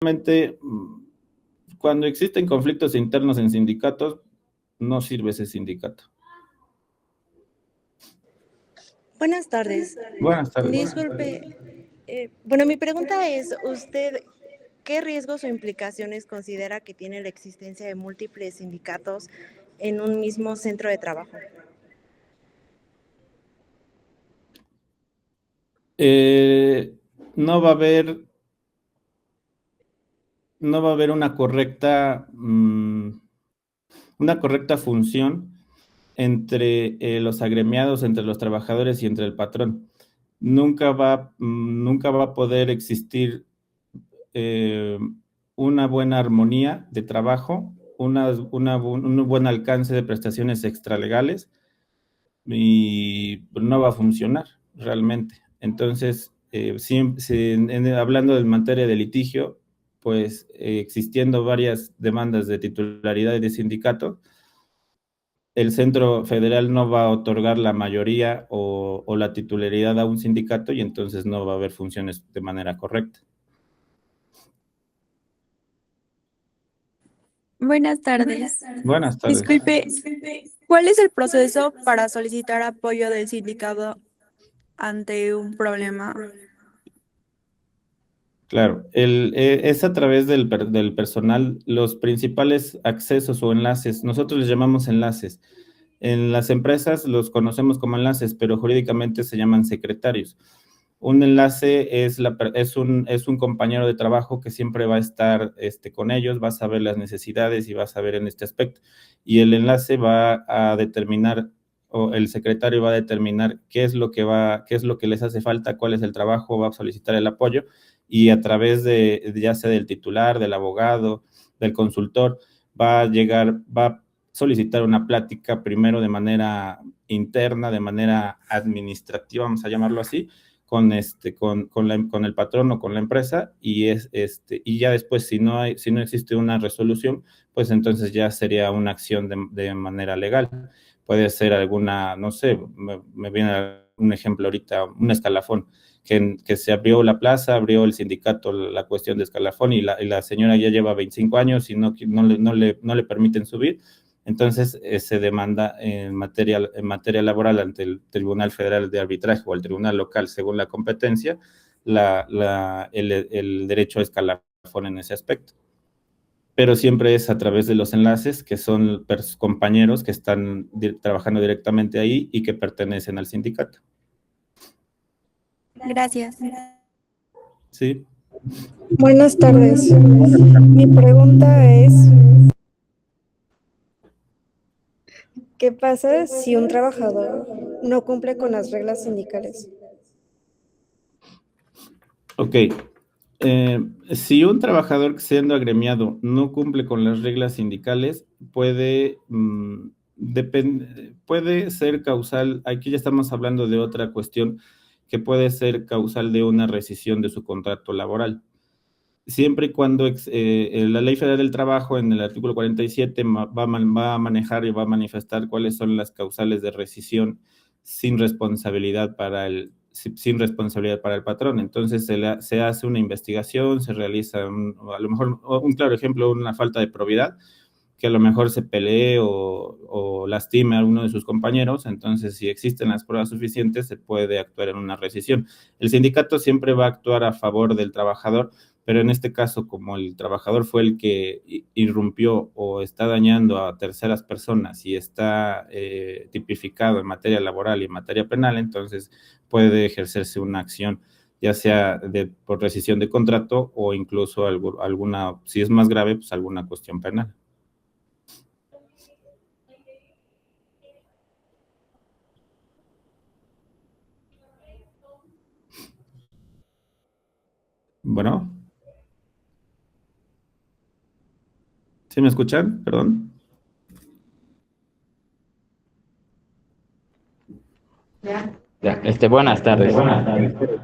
realmente, cuando existen conflictos internos en sindicatos, no sirve ese sindicato. Buenas tardes. Buenas tardes. Disculpe, bueno, mi pregunta es, ¿usted qué riesgos o implicaciones considera que tiene la existencia de múltiples sindicatos en un mismo centro de trabajo? No va a haber, no va a haber una correcta función entre los agremiados, entre los trabajadores y entre el patrón. Nunca va a poder existir eh, una buena armonía de trabajo, un buen alcance de prestaciones extralegales y no va a funcionar realmente. Entonces, hablando de materia de litigio, pues existiendo varias demandas de titularidad y de sindicato, el Centro Federal no va a otorgar la mayoría o la titularidad a un sindicato y entonces no va a haber funciones de manera correcta. Buenas tardes. Buenas tardes. Disculpe, ¿cuál es el proceso para solicitar apoyo del sindicato ante un problema? Claro, es a través del personal los principales accesos o enlaces. Nosotros les llamamos enlaces. En las empresas los conocemos como enlaces, pero jurídicamente se llaman secretarios. Un enlace es un compañero de trabajo que siempre va a estar con ellos, va a saber las necesidades y va a saber en este aspecto. Y el enlace va a determinar, o el secretario va a determinar qué es lo que les hace falta, cuál es el trabajo, va a solicitar el apoyo y a través ya sea del titular, del abogado, del consultor, va a solicitar una plática primero de manera interna, de manera administrativa, vamos a llamarlo así, con el patrón o con la empresa y ya después si no existe una resolución, pues entonces ya sería una acción de manera legal. Puede ser alguna, no sé, me viene un ejemplo ahorita, un escalafón, que se abrió la plaza, abrió el sindicato la cuestión de escalafón y la señora ya lleva 25 años y no le permiten subir. Entonces se demanda en materia laboral ante el Tribunal Federal de Arbitraje o el Tribunal Local, según la competencia, el derecho a escalafón en ese aspecto. Pero siempre es a través de los enlaces, que son compañeros que están trabajando directamente ahí y que pertenecen al sindicato. Gracias. Sí. Buenas tardes. Mi pregunta es, ¿qué pasa si un trabajador no cumple con las reglas sindicales? Ok. Si un trabajador siendo agremiado no cumple con las reglas sindicales, puede ser causal, aquí ya estamos hablando de otra cuestión, que puede ser causal de una rescisión de su contrato laboral. Siempre y cuando la Ley Federal del Trabajo en el artículo 47 va a manejar y va a manifestar cuáles son las causales de rescisión sin responsabilidad sin responsabilidad para el patrón. Entonces se hace una investigación, se realiza a lo mejor un claro ejemplo, una falta de probidad, que a lo mejor se pelee o lastime a alguno de sus compañeros. Entonces, si existen las pruebas suficientes, se puede actuar en una rescisión. El sindicato siempre va a actuar a favor del trabajador, pero en este caso, como el trabajador fue el que irrumpió o está dañando a terceras personas y está tipificado en materia laboral y en materia penal, entonces puede ejercerse una acción, ya sea por rescisión de contrato o incluso alguna, si es más grave, pues alguna cuestión penal. Bueno, ¿sí me escuchan? Perdón. Ya, buenas tardes. Una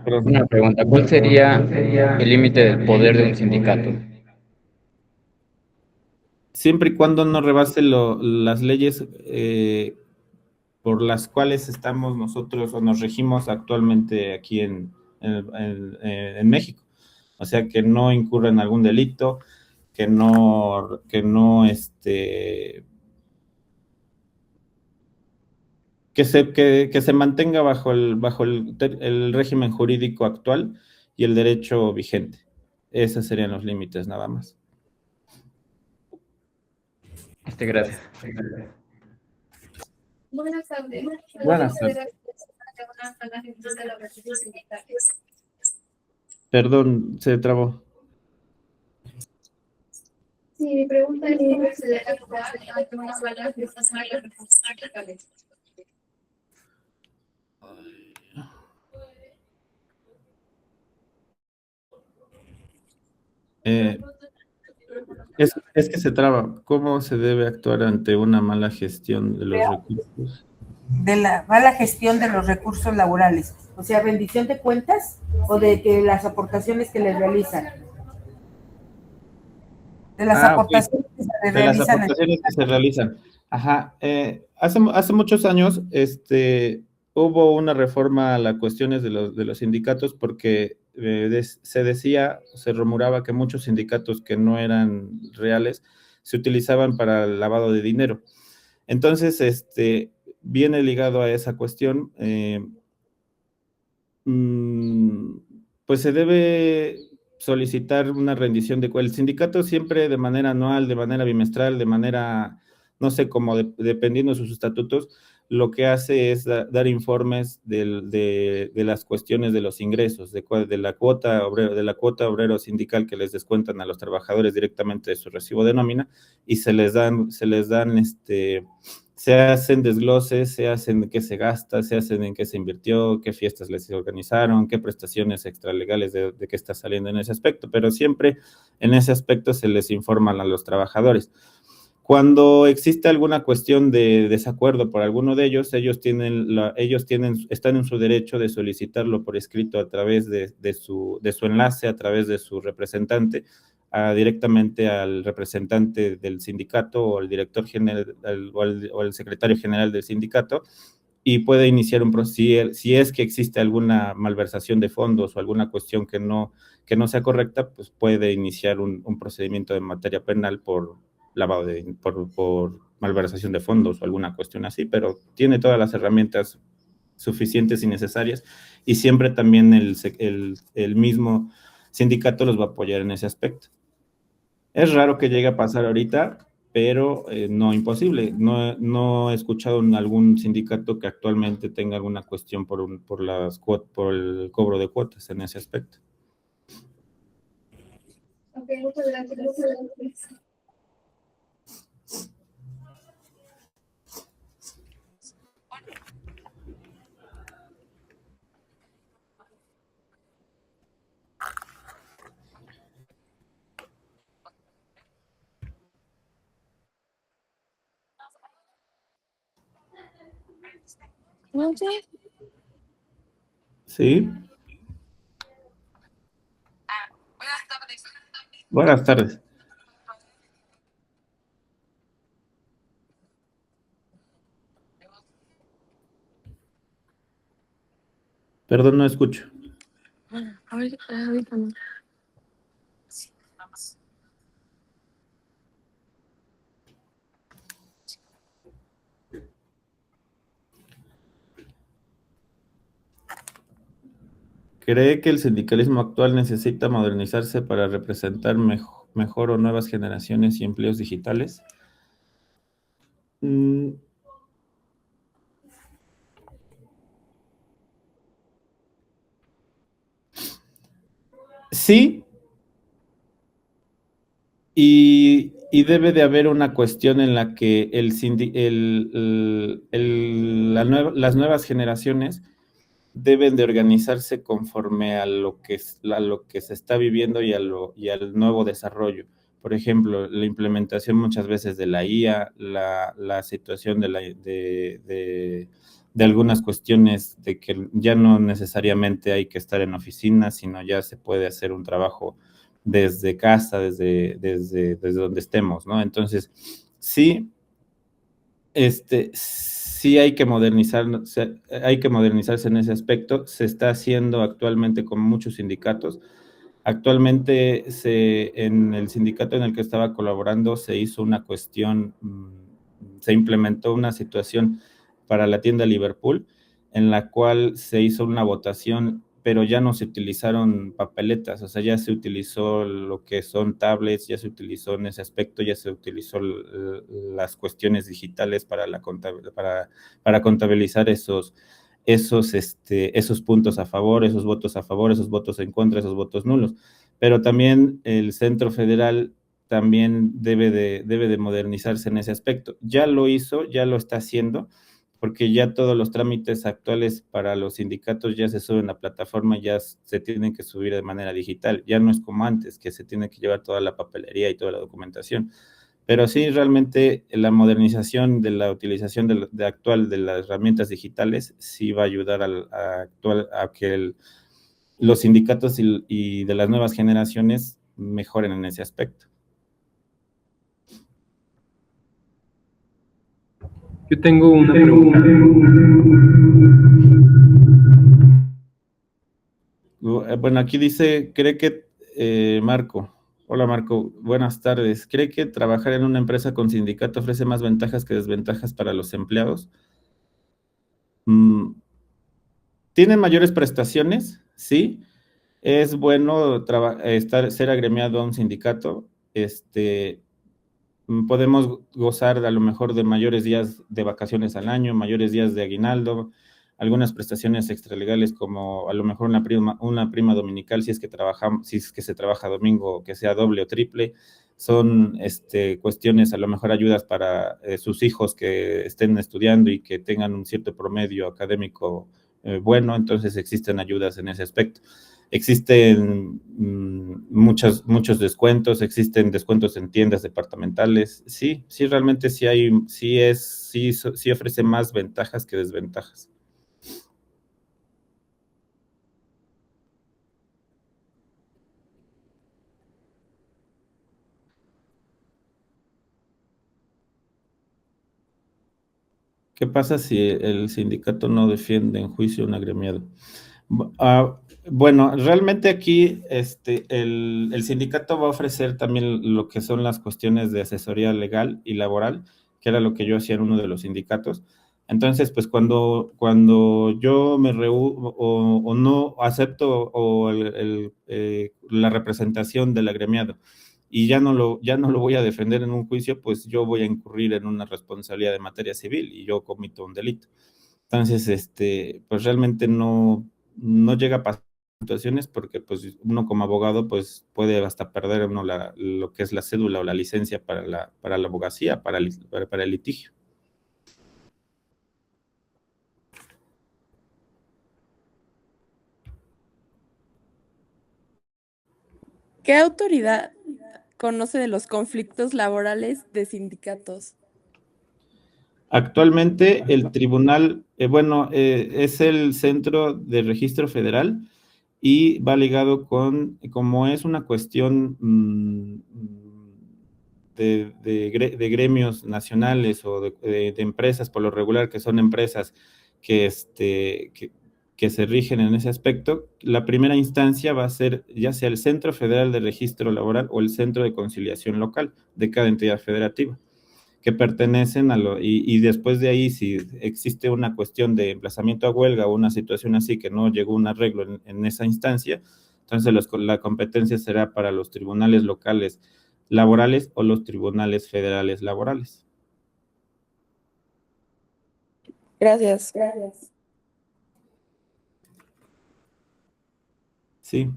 Perdón. pregunta, ¿cuál sería el límite del poder de un sindicato? Siempre y cuando no rebase las leyes por las cuales estamos nosotros o nos regimos actualmente aquí en México. o sea, que no incurra en algún delito, que no, que se mantenga el régimen jurídico actual y el derecho vigente. Esos serían los límites, nada más. Gracias. Buenas tardes. Buenas tardes. Perdón, se trabó. Sí, mi pregunta es cómo se debe actuar ante una mala gestión de los recursos naturales. Es que se traba. ¿Cómo se debe actuar ante una mala gestión de los recursos? De la mala gestión de los recursos laborales, o sea, rendición de cuentas o de que las aportaciones que les realizan. De las aportaciones Okay. que se De las realizan. aportaciones que se realizan. Ajá. Hace muchos años hubo una reforma a las cuestiones de los sindicatos porque se rumoraba que muchos sindicatos que no eran reales se utilizaban para el lavado de dinero. Entonces, viene ligado a esa cuestión, pues se debe solicitar una rendición de cuentas. El sindicato siempre de manera anual, de manera bimestral, de manera, no sé, como dependiendo de sus estatutos, lo que hace es dar informes de las cuestiones de los ingresos, de la cuota obrero sindical que les descuentan a los trabajadores directamente de su recibo de nómina, y se les dan se hacen desgloses, se hacen en qué se gasta, se hacen en qué se invirtió, qué fiestas les organizaron, qué prestaciones extralegales de qué está saliendo en ese aspecto, pero siempre en ese aspecto se les informan a los trabajadores. Cuando existe alguna cuestión de desacuerdo por alguno de ellos, están en su derecho de solicitarlo por escrito a través de su enlace, a través de su representante, directamente al representante del sindicato o al director general o al secretario general del sindicato, y puede iniciar un proceso. Si es que existe alguna malversación de fondos o alguna cuestión que no sea correcta, pues puede iniciar un procedimiento de materia penal por por malversación de fondos o alguna cuestión así, pero tiene todas las herramientas suficientes y necesarias, y siempre también el mismo sindicato los va a apoyar en ese aspecto. Es raro que llegue a pasar ahorita, pero no imposible. No he escuchado en algún sindicato que actualmente tenga alguna cuestión por el cobro de cuotas en ese aspecto. Ok, muchas gracias. No sé. ¿Sí? Buenas tardes. Buenas tardes. Perdón, no escucho. Ahorita no. ¿Cree que el sindicalismo actual necesita modernizarse para representar mejor o nuevas generaciones y empleos digitales? Sí, y debe de haber una cuestión en la que las nuevas generaciones deben de organizarse conforme a lo que se está viviendo y al nuevo desarrollo. Por ejemplo, la implementación muchas veces de la IA, la situación de algunas cuestiones de que ya no necesariamente hay que estar en oficina, sino ya se puede hacer un trabajo desde casa, desde donde estemos, ¿no? Entonces, sí, sí hay que modernizarse en ese aspecto. Se está haciendo actualmente con muchos sindicatos. Actualmente en el sindicato en el que estaba colaborando se hizo una cuestión, se implementó una situación para la tienda Liverpool, en la cual se hizo una votación, pero ya no se utilizaron papeletas, o sea, ya se utilizó lo que son tablets, ya se utilizó en ese aspecto, ya se utilizó las cuestiones digitales para contabilizar esos puntos a favor, esos votos en contra, esos votos nulos. Pero también el Centro Federal también debe de modernizarse en ese aspecto. Ya lo hizo, ya lo está haciendo, porque ya todos los trámites actuales para los sindicatos ya se suben a la plataforma, ya se tienen que subir de manera digital. Ya no es como antes, que se tiene que llevar toda la papelería y toda la documentación. Pero sí, realmente la modernización de la utilización actual de las herramientas digitales sí va a ayudar a que los sindicatos y de las nuevas generaciones mejoren en ese aspecto. Yo tengo una pregunta. Bueno, aquí dice, ¿cree que, Marco? Hola Marco, buenas tardes. ¿Cree que trabajar en una empresa con sindicato ofrece más ventajas que desventajas para los empleados? ¿Tienen mayores prestaciones? Sí. Es bueno ser agremiado a un sindicato. Podemos gozar a lo mejor de mayores días de vacaciones al año, mayores días de aguinaldo, algunas prestaciones extralegales como a lo mejor una prima dominical si es que se trabaja domingo, que sea doble o triple. Son cuestiones, a lo mejor ayudas para sus hijos que estén estudiando y que tengan un cierto promedio académico bueno, entonces existen ayudas en ese aspecto. Existen muchos descuentos, existen descuentos en tiendas departamentales. Sí, realmente sí ofrece más ventajas que desventajas. ¿Qué pasa si el sindicato no defiende en juicio a un agremiado? Bueno, realmente aquí el sindicato va a ofrecer también lo que son las cuestiones de asesoría legal y laboral, que era lo que yo hacía en uno de los sindicatos. Entonces, pues cuando yo me reúno o no acepto la representación del agremiado y ya no lo voy a defender en un juicio, pues yo voy a incurrir en una responsabilidad de materia civil y yo comito un delito. Entonces, pues realmente no llega a pasar situaciones porque pues uno como abogado pues puede hasta perder uno lo que es la cédula o la licencia para la abogacía, para el litigio. ¿Qué autoridad conoce de los conflictos laborales de sindicatos? Actualmente el tribunal, es el Centro de Registro Federal y va ligado como es una cuestión de gremios nacionales o de empresas, por lo regular que son empresas que se rigen en ese aspecto, la primera instancia va a ser ya sea el Centro Federal de Registro Laboral o el Centro de Conciliación Local de cada entidad federativa, que pertenecen y después de ahí, si existe una cuestión de emplazamiento a huelga o una situación así que no llegó a un arreglo en esa instancia, entonces la competencia será para los tribunales locales laborales o los tribunales federales laborales. Gracias. Sí.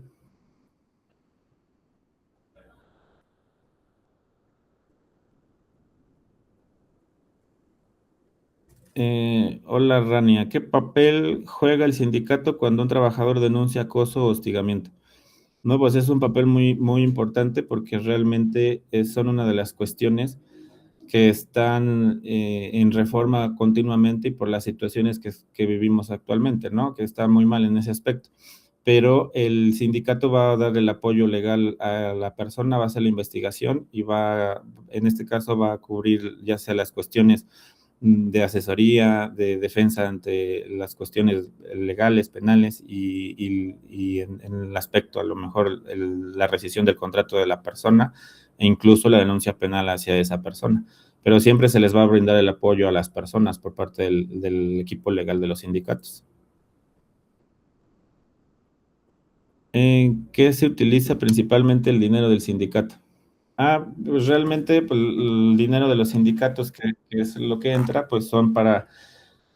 Hola Rania, ¿qué papel juega el sindicato cuando un trabajador denuncia acoso o hostigamiento? No, pues es un papel muy, muy importante porque realmente son una de las cuestiones que están en reforma continuamente y por las situaciones que vivimos actualmente, ¿no? Que está muy mal en ese aspecto. Pero el sindicato va a dar el apoyo legal a la persona, va a hacer la investigación y en este caso va a cubrir ya sea las cuestiones de asesoría, de defensa ante las cuestiones legales, penales y en el aspecto, a lo mejor, la rescisión del contrato de la persona e incluso la denuncia penal hacia esa persona. Pero siempre se les va a brindar el apoyo a las personas por parte del equipo legal de los sindicatos. ¿En qué se utiliza principalmente el dinero del sindicato? Pues realmente pues, el dinero de los sindicatos, que es lo que entra, pues son para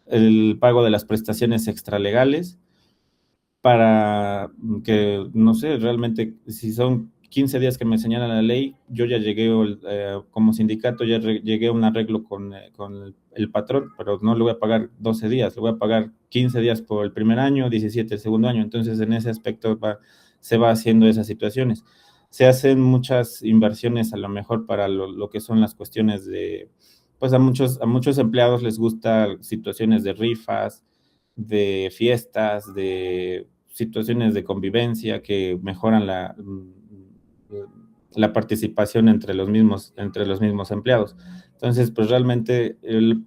el pago de las prestaciones extralegales, para que, no sé, realmente si son 15 días que me señala la ley, yo ya llegué, como sindicato, ya llegué a un arreglo con el patrón, pero no le voy a pagar 12 días, le voy a pagar 15 días por el primer año, 17 el segundo año. Entonces, en ese aspecto se va haciendo esas situaciones. Se hacen muchas inversiones a lo mejor para lo que son las cuestiones de, pues a muchos empleados les gusta situaciones de rifas, de fiestas, de situaciones de convivencia que mejoran la participación entre los mismos empleados. Entonces, pues realmente,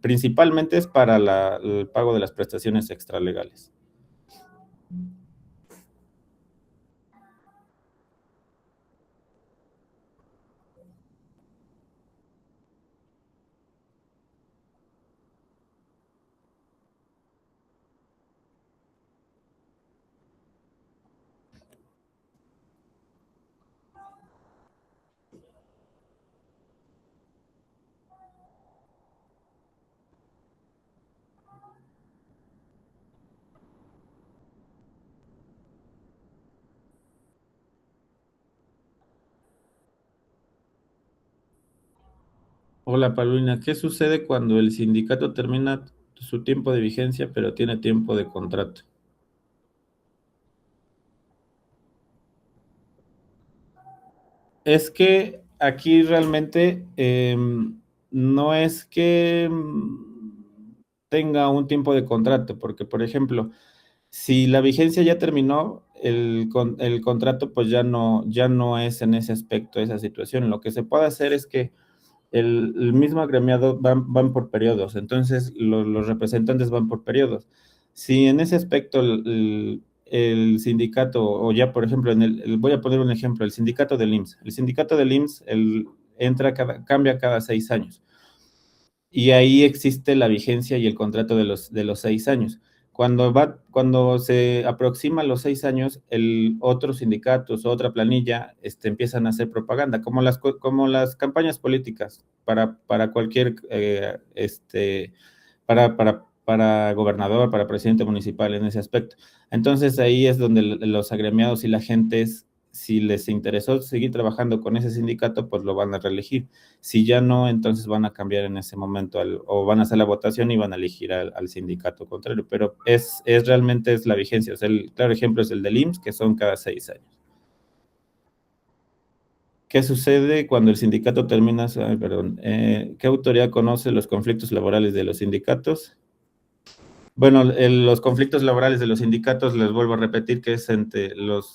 principalmente es para el pago de las prestaciones extralegales. Hola, Paulina, ¿qué sucede cuando el sindicato termina su tiempo de vigencia, pero tiene tiempo de contrato? Es que aquí realmente no es que tenga un tiempo de contrato, porque, por ejemplo, si la vigencia ya terminó, el contrato pues ya no es en ese aspecto, esa situación. Lo que se puede hacer es que el mismo agremiado van por periodos, entonces los representantes van por periodos. Si en ese aspecto el sindicato, o ya por ejemplo, voy a poner un ejemplo, el sindicato del IMSS. El sindicato del IMSS cambia cada 6 años. Y ahí existe la vigencia y el contrato de los 6 años. Cuando se aproximan los 6 años, otros sindicatos o otra planilla empiezan a hacer propaganda, como las campañas políticas para cualquier, para gobernador, para presidente municipal en ese aspecto. Entonces ahí es donde los agremiados y la gente, si les interesó seguir trabajando con ese sindicato, pues lo van a reelegir. Si ya no, entonces van a cambiar en ese momento o van a hacer la votación y van a elegir al sindicato contrario. Pero realmente es la vigencia. O sea, el claro ejemplo es el del IMSS, que son cada 6 años. ¿Qué sucede cuando el sindicato termina? Perdón. ¿Qué autoridad conoce los conflictos laborales de los sindicatos? Bueno, los conflictos laborales de los sindicatos, les vuelvo a repetir que es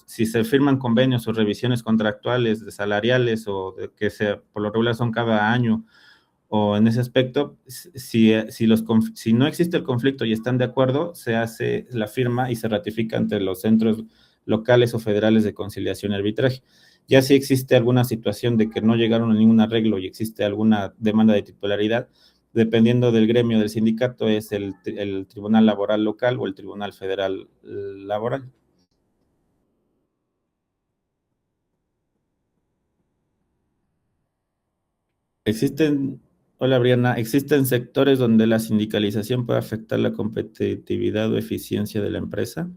si se firman convenios o revisiones contractuales, de salariales o que por lo regular son cada año, o en ese aspecto, si no existe el conflicto y están de acuerdo, se hace la firma y se ratifica ante los centros locales o federales de conciliación y arbitraje. Ya si existe alguna situación de que no llegaron a ningún arreglo y existe alguna demanda de titularidad, dependiendo del gremio del sindicato, es el Tribunal Laboral Local o el Tribunal Federal Laboral. Hola Briana, ¿existen sectores donde la sindicalización puede afectar la competitividad o eficiencia de la empresa?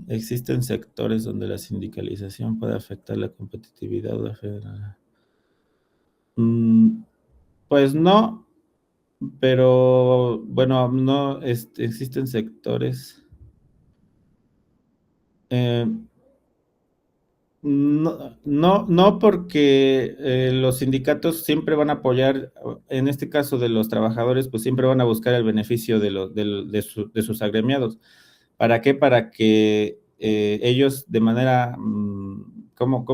¿Existen sectores donde la sindicalización puede afectar la competitividad o pues no, pero bueno, no, existen sectores. No, porque los sindicatos siempre van a apoyar, en este caso de los trabajadores, pues siempre van a buscar el beneficio de sus agremiados. ¿Para qué? Para que ellos de manera ¿cómo?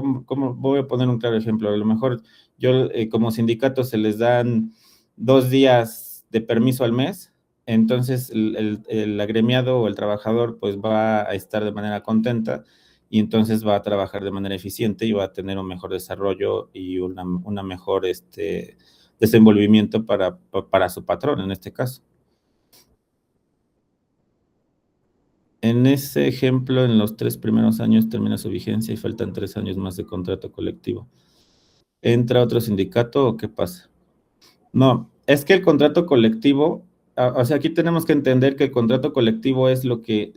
Voy a poner un claro ejemplo. A lo mejor yo como sindicato se les dan 2 días de permiso al mes, entonces el agremiado o el trabajador pues va a estar de manera contenta y entonces va a trabajar de manera eficiente y va a tener un mejor desarrollo y una mejor desenvolvimiento para su patrón en este caso. En ese ejemplo, en los 3 primeros años termina su vigencia y faltan 3 años más de contrato colectivo. ¿Entra otro sindicato o qué pasa? No, es que el contrato colectivo, o sea, aquí tenemos que entender que el contrato colectivo es lo que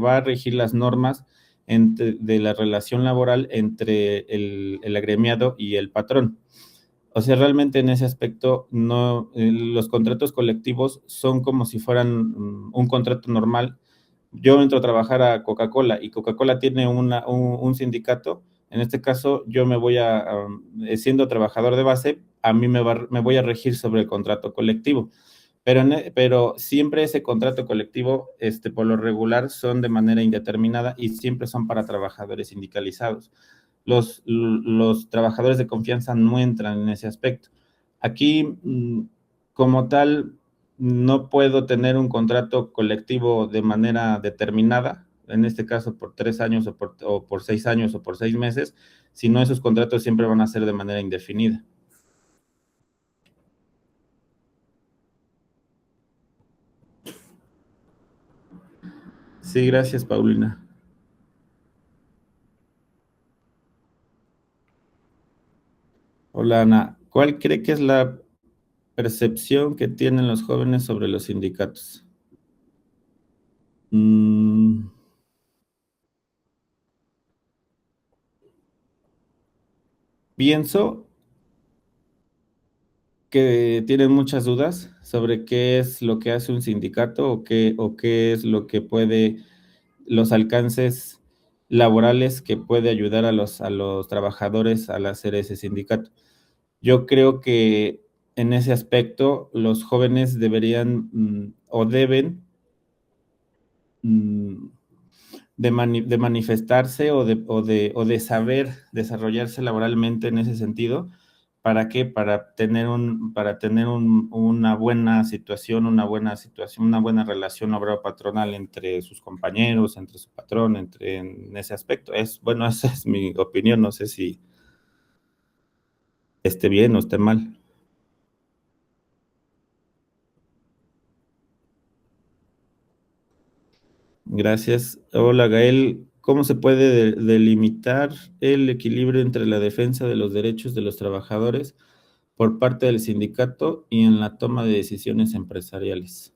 va a regir las normas de la relación laboral entre el agremiado y el patrón. O sea, realmente en ese aspecto, no, los contratos colectivos son como si fueran un contrato normal. Yo entro a trabajar a Coca-Cola y Coca-Cola tiene un sindicato. En este caso, yo me voy siendo trabajador de base, a mí me voy a regir sobre el contrato colectivo. Pero siempre ese contrato colectivo, por lo regular, son de manera indeterminada y siempre son para trabajadores sindicalizados. Los trabajadores de confianza no entran en ese aspecto. Aquí, como tal, no puedo tener un contrato colectivo de manera determinada, en este caso por 3 años o por 6 años o por 6 meses, sino esos contratos siempre van a ser de manera indefinida. Sí, gracias, Paulina. Hola, Ana. ¿Cuál cree que es la percepción que tienen los jóvenes sobre los sindicatos? Pienso que tienen muchas dudas sobre qué es lo que hace un sindicato o qué es lo que los alcances laborales que puede ayudar a los trabajadores al hacer ese sindicato. Yo creo que en ese aspecto los jóvenes deberían o deben de manifestarse o de saber desarrollarse laboralmente en ese sentido. ¿Para qué? Para tener una buena situación, una buena relación obrero-patronal entre sus compañeros, entre su patrón, en ese aspecto. Bueno, esa es mi opinión, no sé si esté bien o esté mal. Gracias. Hola, Gael. ¿Cómo se puede delimitar el equilibrio entre la defensa de los derechos de los trabajadores por parte del sindicato y en la toma de decisiones empresariales?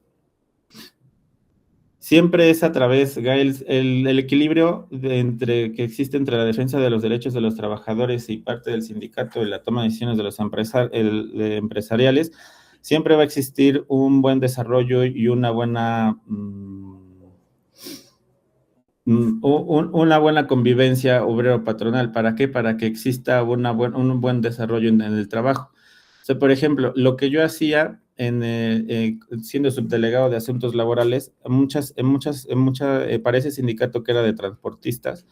Siempre es a través, Gael, el equilibrio que existe entre la defensa de los derechos de los trabajadores y parte del sindicato y la toma de decisiones de los empresariales, siempre va a existir un buen desarrollo y una buena convivencia obrero-patronal. ¿Para qué? Para que exista un buen desarrollo en el trabajo. O sea, por ejemplo, lo que yo hacía siendo subdelegado de asuntos laborales, para ese sindicato que era de transportistas,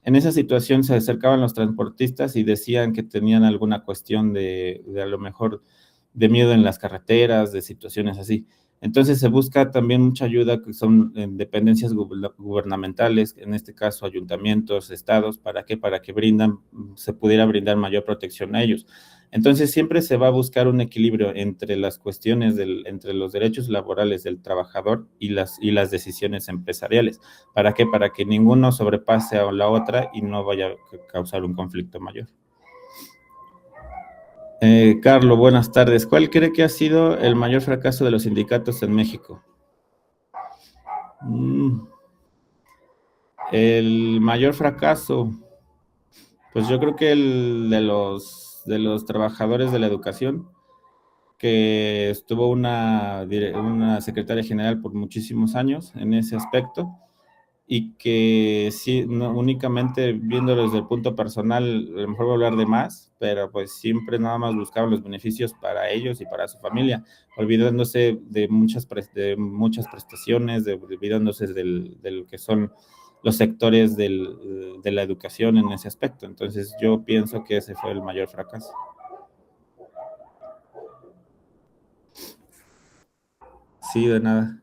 en esa situación se acercaban los transportistas y decían que tenían alguna cuestión de a lo mejor de miedo en las carreteras, de situaciones así. Entonces se busca también mucha ayuda, que son dependencias gubernamentales, en este caso ayuntamientos, estados. ¿Para qué? Para que se pudiera brindar mayor protección a ellos. Entonces siempre se va a buscar un equilibrio entre las cuestiones entre los derechos laborales del trabajador y las decisiones empresariales. ¿Para qué? Para que ninguno sobrepase a la otra y no vaya a causar un conflicto mayor. Carlos, buenas tardes. ¿Cuál cree que ha sido el mayor fracaso de los sindicatos en México? El mayor fracaso, pues yo creo que el de los trabajadores de la educación, que estuvo una secretaria general por muchísimos años en ese aspecto, y que sí, no, únicamente viéndolo desde el punto personal, a lo mejor voy a hablar de más, pero pues siempre nada más buscaban los beneficios para ellos y para su familia, olvidándose de muchas prestaciones, olvidándose de lo que son los sectores de la educación en ese aspecto. Entonces, yo pienso que ese fue el mayor fracaso. Sí, de nada.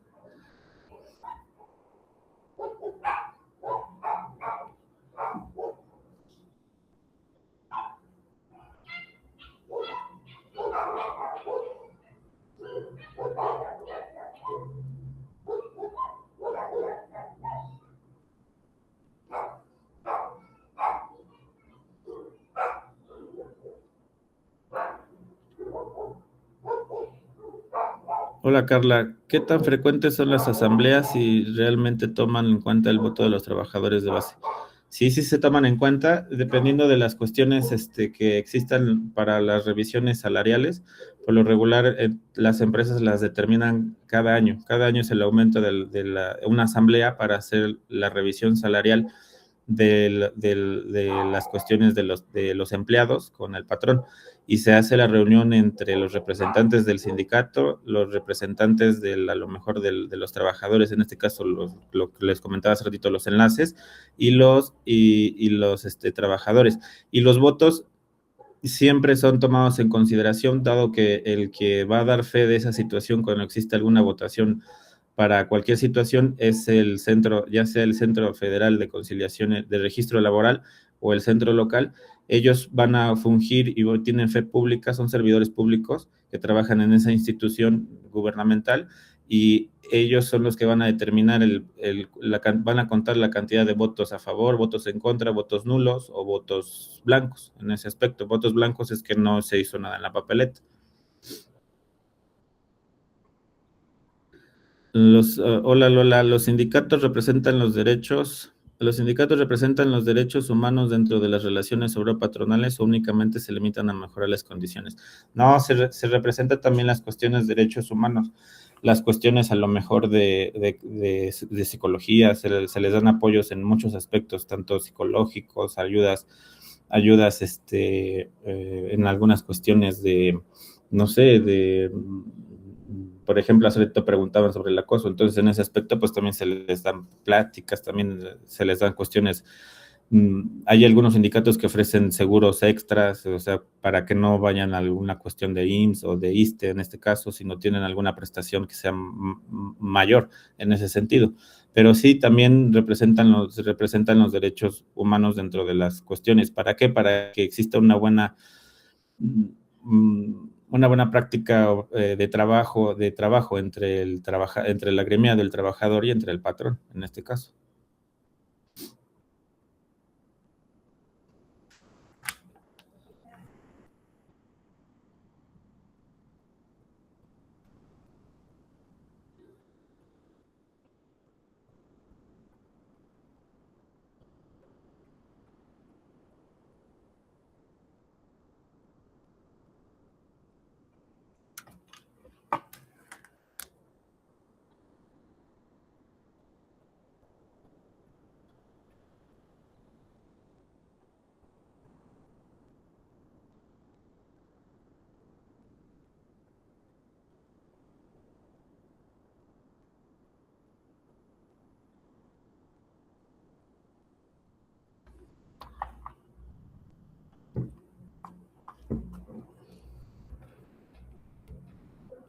Hola Carla, ¿qué tan frecuentes son las asambleas y realmente toman en cuenta el voto de los trabajadores de base? Sí, sí se toman en cuenta, dependiendo de las cuestiones que existan para las revisiones salariales. Por lo regular, las empresas las determinan cada año. Cada año es el aumento de una asamblea para hacer la revisión salarial de las cuestiones de los empleados con el patrón, y se hace la reunión entre los representantes del sindicato, los representantes a lo mejor de los trabajadores, en este caso lo que les comentaba hace ratito, los enlaces, y los trabajadores. Y los votos siempre son tomados en consideración, dado que el que va a dar fe de esa situación cuando existe alguna votación para cualquier situación es el centro, ya sea el Centro Federal de Conciliación de Registro Laboral o el centro local. Ellos van a fungir y tienen fe pública, son servidores públicos que trabajan en esa institución gubernamental, y ellos son los que van a determinar van a contar la cantidad de votos a favor, votos en contra, votos nulos o votos blancos en ese aspecto. Votos blancos es que no se hizo nada en la papeleta. Hola Lola, los sindicatos representan los derechos humanos dentro de las relaciones obrero-patronales, o únicamente se limitan a mejorar las condiciones. No, se representa también las cuestiones de derechos humanos, las cuestiones a lo mejor de psicología, se les dan apoyos en muchos aspectos, tanto psicológicos, ayudas en algunas cuestiones no sé, por ejemplo, hace rato preguntaban sobre el acoso, entonces en ese aspecto pues también se les dan pláticas, también se les dan cuestiones. Hay algunos sindicatos que ofrecen seguros extras, o sea, para que no vayan a alguna cuestión de IMSS o de ISSSTE en este caso, si no tienen alguna prestación que sea mayor en ese sentido. Pero sí, también representan los derechos humanos dentro de las cuestiones. ¿Para qué? Para que exista una buena práctica de trabajo entre la gremia del trabajador y entre el patrón, en este caso.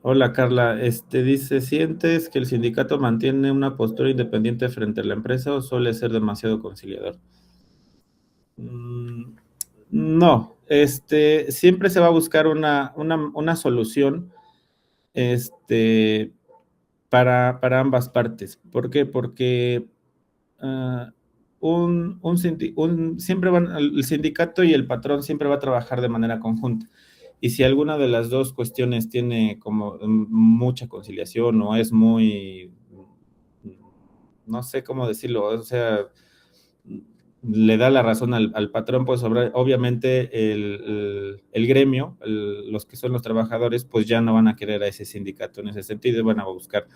Hola Carla, dice, ¿sientes que el sindicato mantiene una postura independiente frente a la empresa o suele ser demasiado conciliador? No, siempre se va a buscar una solución para ambas partes. ¿Por qué? Porque el sindicato y el patrón siempre va a trabajar de manera conjunta. Y si alguna de las dos cuestiones tiene como mucha conciliación o es muy, no sé cómo decirlo, o sea, le da la razón al patrón, pues obviamente el gremio, los que son los trabajadores, pues ya no van a querer a ese sindicato en ese sentido, van a buscar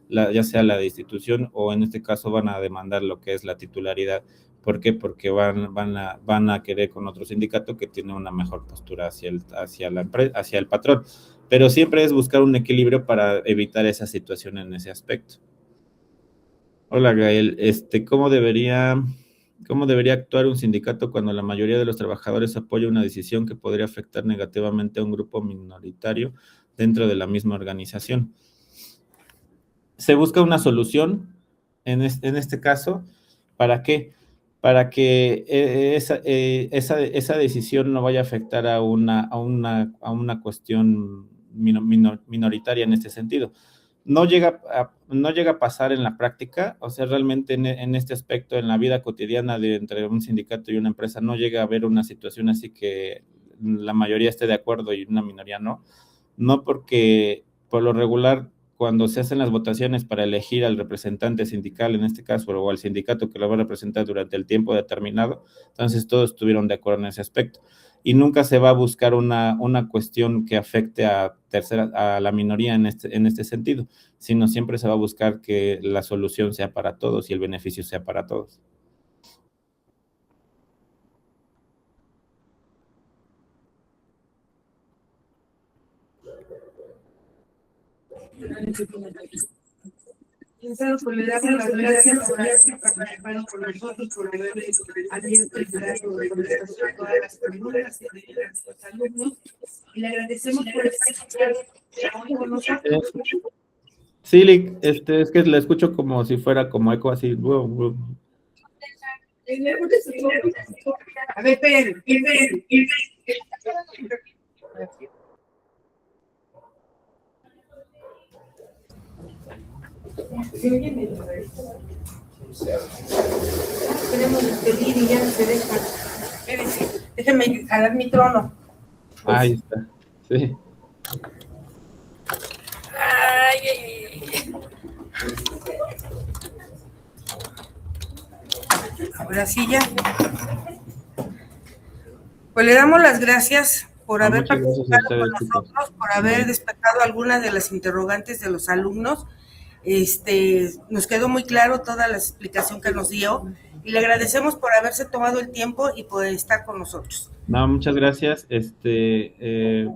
ya sea la de institución o en este caso van a demandar lo que es la titularidad. ¿Por qué? Porque van a querer con otro sindicato que tiene una mejor postura hacia el patrón. Pero siempre es buscar un equilibrio para evitar esa situación en ese aspecto. Hola, Gael. ¿Cómo debería actuar un sindicato cuando la mayoría de los trabajadores apoya una decisión que podría afectar negativamente a un grupo minoritario dentro de la misma organización? Se busca una solución en este caso. ¿Para qué? Para que esa decisión no vaya a afectar a una cuestión minoritaria en este sentido. No llega a pasar en la práctica, o sea, realmente en este aspecto, en la vida cotidiana entre un sindicato y una empresa, no llega a haber una situación así que la mayoría esté de acuerdo y una minoría no. No, porque por lo regular, cuando se hacen las votaciones para elegir al representante sindical, en este caso, o al sindicato que lo va a representar durante el tiempo determinado, entonces todos estuvieron de acuerdo en ese aspecto. Y nunca se va a buscar una cuestión que afecte a la minoría en este sentido, sino siempre se va a buscar que la solución sea para todos y el beneficio sea para todos. Pues le damos las gracias por haber participado con nosotros, por haber abierto el diálogo de contestación a todas las preguntas que tenían los alumnos. Y le agradecemos por estar hoy con nosotros. Sí, Lick, es que la escucho como si fuera como eco así. A ver, esperen. Queremos despedir y ya no se dejan. Espérense, déjenme jalar mi trono. Ahí está, sí. Ay. Ahora sí ya. Pues le damos las gracias por haber Muchas gracias a participado con ustedes, nosotros, chicos. por haber despejado algunas de las interrogantes de los alumnos. Nos quedó muy claro toda la explicación que nos dio y le agradecemos por haberse tomado el tiempo y por estar con nosotros. No, muchas gracias. Espero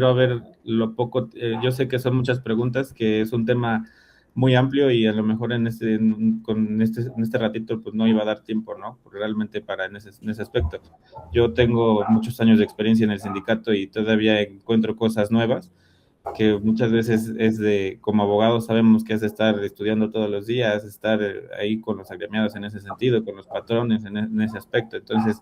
haber lo poco, yo sé que son muchas preguntas, que es un tema muy amplio y a lo mejor en este ratito pues no iba a dar tiempo, ¿no? Realmente en ese aspecto. Yo tengo muchos años de experiencia en el sindicato y todavía encuentro cosas nuevas que muchas veces como abogados sabemos que es estar estudiando todos los días, estar ahí con los agremiados en ese sentido, con los patrones en ese aspecto. Entonces,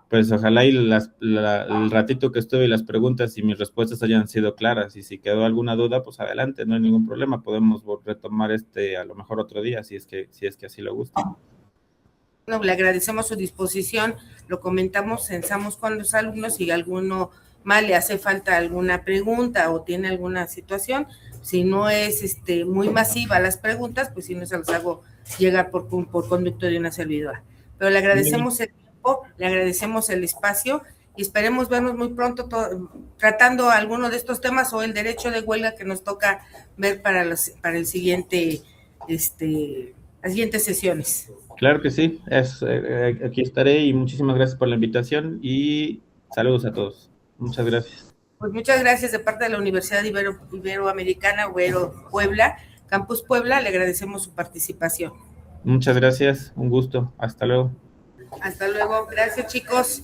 pues ojalá y el ratito que estuve y las preguntas y mis respuestas hayan sido claras, y si quedó alguna duda, pues adelante, no hay ningún problema, podemos retomar a lo mejor otro día, si es que así lo gusta. Bueno, le agradecemos su disposición, lo comentamos, censamos con los alumnos y alguno más le hace falta alguna pregunta o tiene alguna situación, si no es muy masiva las preguntas, pues si no se las hago llegar por conducto de una servidora. Pero le agradecemos el tiempo, le agradecemos el espacio y esperemos vernos muy pronto tratando alguno de estos temas o el derecho de huelga que nos toca ver para el siguiente, las siguientes sesiones. Claro que sí, aquí estaré y muchísimas gracias por la invitación y saludos a todos. Muchas gracias. Pues muchas gracias de parte de la Universidad Iberoamericana, Puebla, Campus Puebla, le agradecemos su participación. Muchas gracias, un gusto, hasta luego. Hasta luego, gracias chicos.